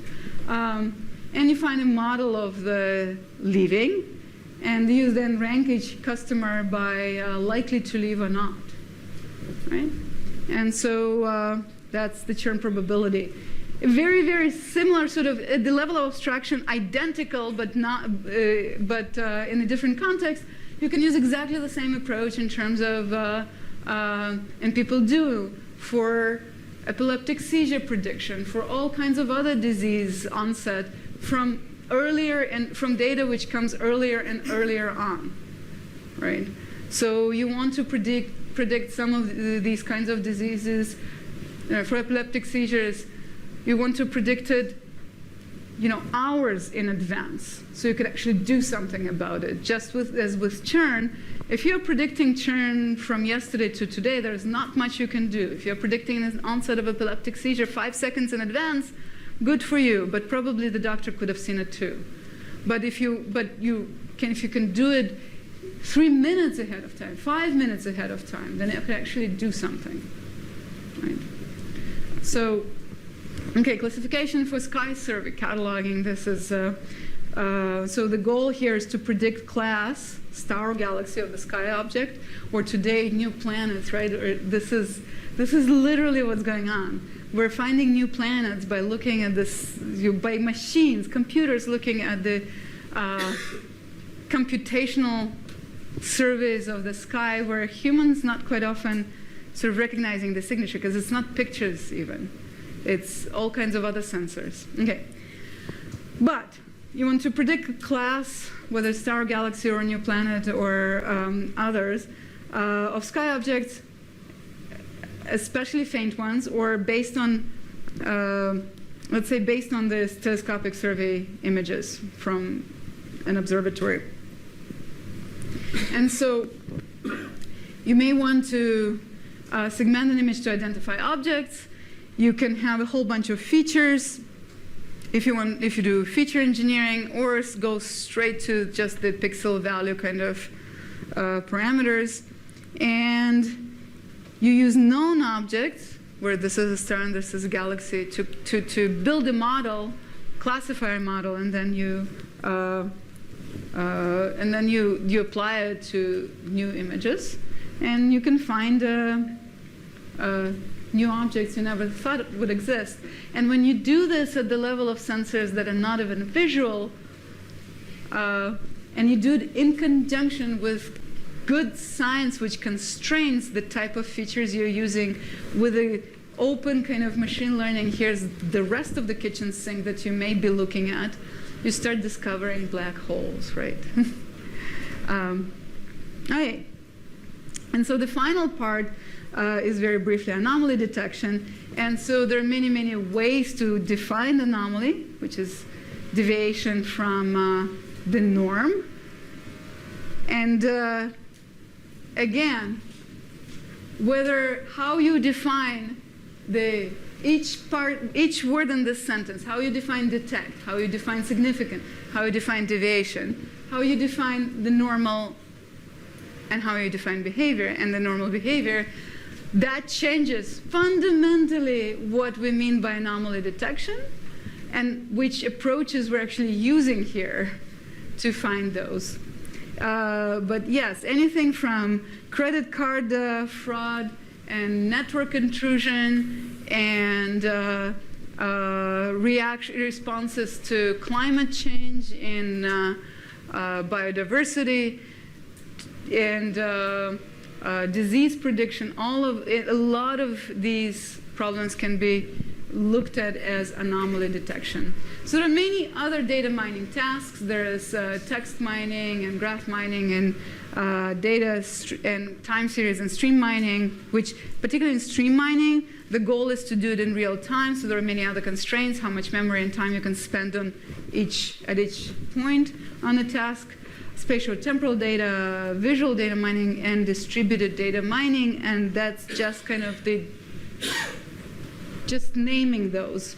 And you find a model of the leaving, and you then rank each customer by likely to leave or not. Right? And so that's the churn probability. A very, very similar sort of, at the level of abstraction, identical, but not, in a different context. You can use exactly the same approach in terms of, and people do, for epileptic seizure prediction, for all kinds of other disease onset from earlier and from data which comes earlier and earlier on, right? So you want to predict some of these kinds of diseases. For epileptic seizures, you want to predict it, hours in advance, so you could actually do something about it. Just as with churn, if you're predicting churn from yesterday to today, there's not much you can do. If you're predicting an onset of epileptic seizure 5 seconds in advance, good for you, but probably the doctor could have seen it too. But if you can do it 3 minutes ahead of time, 5 minutes ahead of time, then it can actually do something. Right? So, okay, classification for sky survey, cataloging. This is so the goal here is to predict class, star or galaxy of the sky object, or today new planets. Right? Or this is literally what's going on. We're finding new planets by looking at this, by machines, computers looking at the computational surveys of the sky, where humans not quite often sort of recognizing the signature, because it's not pictures even. It's all kinds of other sensors. Okay. But you want to predict a class, whether star, galaxy, or a new planet, or others, of sky objects, especially faint ones, or based on, let's say, based on the telescopic survey images from an observatory. And so you may want to segment an image to identify objects. You can have a whole bunch of features if you do feature engineering, or go straight to just the pixel value kind of parameters. And you use known objects, where this is a star and this is a galaxy, to build a model, classify a model, and then you apply it to new images. And you can find new objects you never thought would exist. And when you do this at the level of sensors that are not even visual, and you do it in conjunction with good science which constrains the type of features you're using with an open kind of machine learning, here's the rest of the kitchen sink that you may be looking at, you start discovering black holes, right? Okay. And so the final part is very briefly anomaly detection. And so there are many, many ways to define anomaly, which is deviation from the norm. And again, how you define each word in this sentence, how you define detect, how you define significant, how you define deviation, how you define the normal, and how you define behavior and the normal behavior, that changes fundamentally what we mean by anomaly detection and which approaches we're actually using here to find those. But yes, anything from credit card fraud and network intrusion and responses to climate change in biodiversity and disease prediction, a lot of these problems can be looked at as anomaly detection. So there are many other data mining tasks. There is text mining and graph mining and data and time series and stream mining, which particularly in stream mining, the goal is to do it in real time. So there are many other constraints, how much memory and time you can spend on at each point on a task. Spatial-temporal data, visual data mining, and distributed data mining, and that's just kind of just naming those.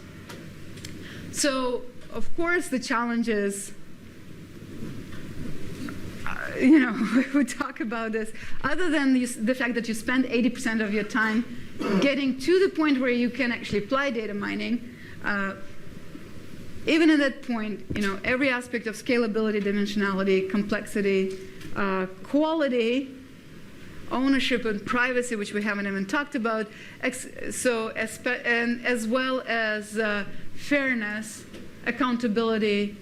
So, of course, the challenge is, we talk about this. Other than the fact that you spend 80% of your time getting to the point where you can actually apply data mining, even at that point, every aspect of scalability, dimensionality, complexity, quality, ownership, and privacy, which we haven't even talked about, and as well as fairness, accountability,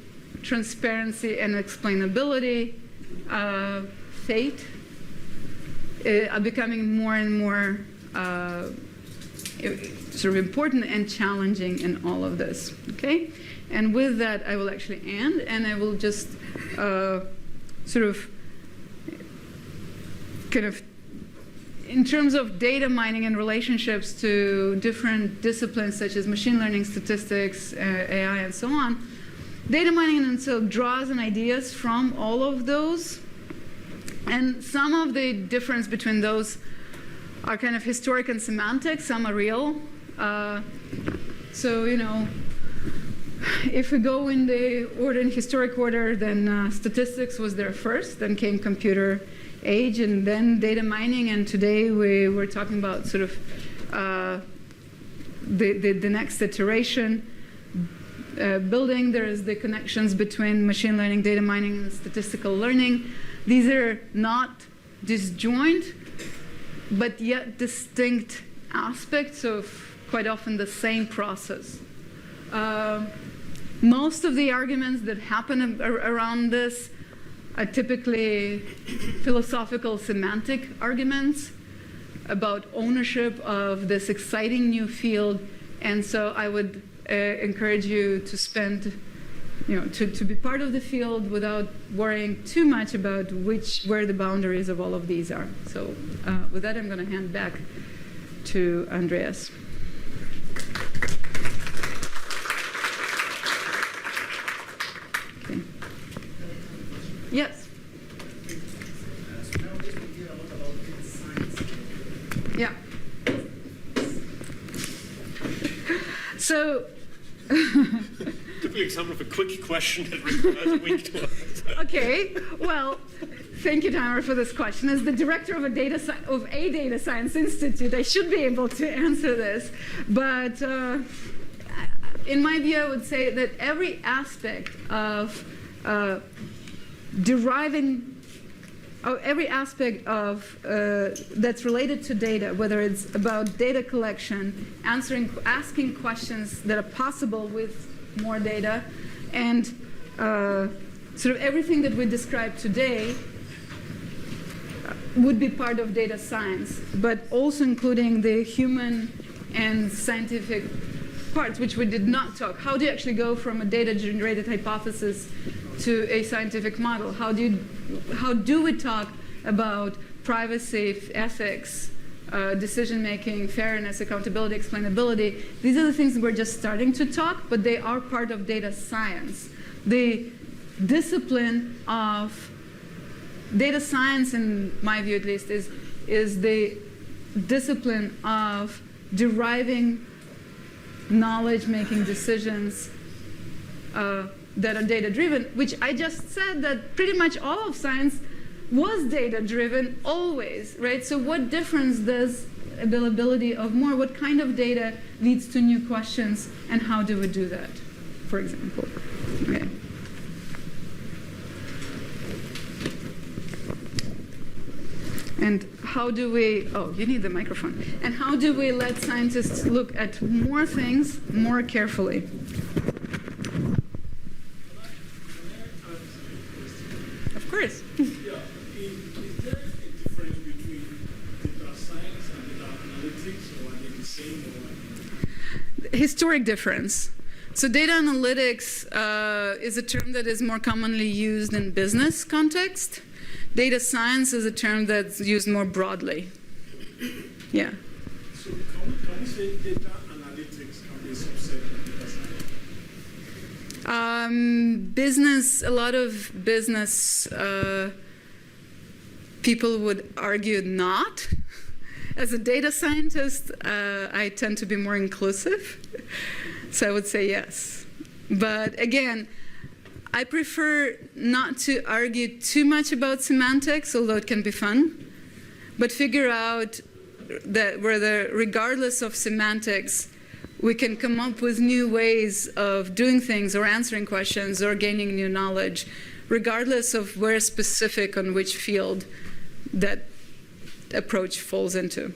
transparency, and explainability, fate, are becoming more and more sort of important and challenging in all of this. Okay. And with that, I will actually end, and I will just sort of kind of, in terms of data mining and relationships to different disciplines such as machine learning, statistics, AI, and so on, data mining in itself draws on ideas from all of those. And some of the difference between those are kind of historic and semantic. Some are real. So, if we go in the historic order, then statistics was there first, then came computer age, and then data mining, and today we're talking about sort of the next iteration. Building, there's the connections between machine learning, data mining, and statistical learning. These are not disjoint, but yet distinct aspects of quite often the same process. Most of the arguments that happen around this are typically philosophical semantic arguments about ownership of this exciting new field. And so I would encourage you to spend, to be part of the field without worrying too much about where the boundaries of all of these are. So with that, I'm going to hand back to Andreas. Okay. Yes. Yeah. So. Typical example of a quick question that requires a week to answer. Okay. Well, thank you, Tanya, for this question. As the director of a data science institute, I should be able to answer this. But in my view, I would say that every aspect of deriving every aspect of that's related to data, whether it's about data collection, asking questions that are possible with more data, and sort of everything that we described today would be part of data science, but also including the human and scientific parts, which we did not talk. How do you actually go from a data-generated hypothesis to a scientific model? How do we talk about privacy, ethics, decision-making, fairness, accountability, explainability? These are the things we're just starting to talk, but they are part of data science. The discipline of data science, in my view at least, is the discipline of deriving knowledge, making decisions that are data-driven, which I just said that pretty much all of science was data-driven always, right? So what difference does availability of more, what kind of data leads to new questions, and how do we do that, for example? Okay. And how do we, oh, you need the microphone. And how do we let scientists look at more things more carefully? Of course. Yeah. Is there a difference between data science and data analytics, or are they the same? Or Historic difference. So data analytics is a term that is more commonly used in business context. Data science is a term that's used more broadly. Yeah. So can we say data analytics can be a subset of data science? A lot of business people would argue not. As a data scientist, I tend to be more inclusive. So I would say yes. But again, I prefer not to argue too much about semantics, although it can be fun, but figure out that whether, regardless of semantics, we can come up with new ways of doing things or answering questions or gaining new knowledge, regardless of where specific on which field that approach falls into.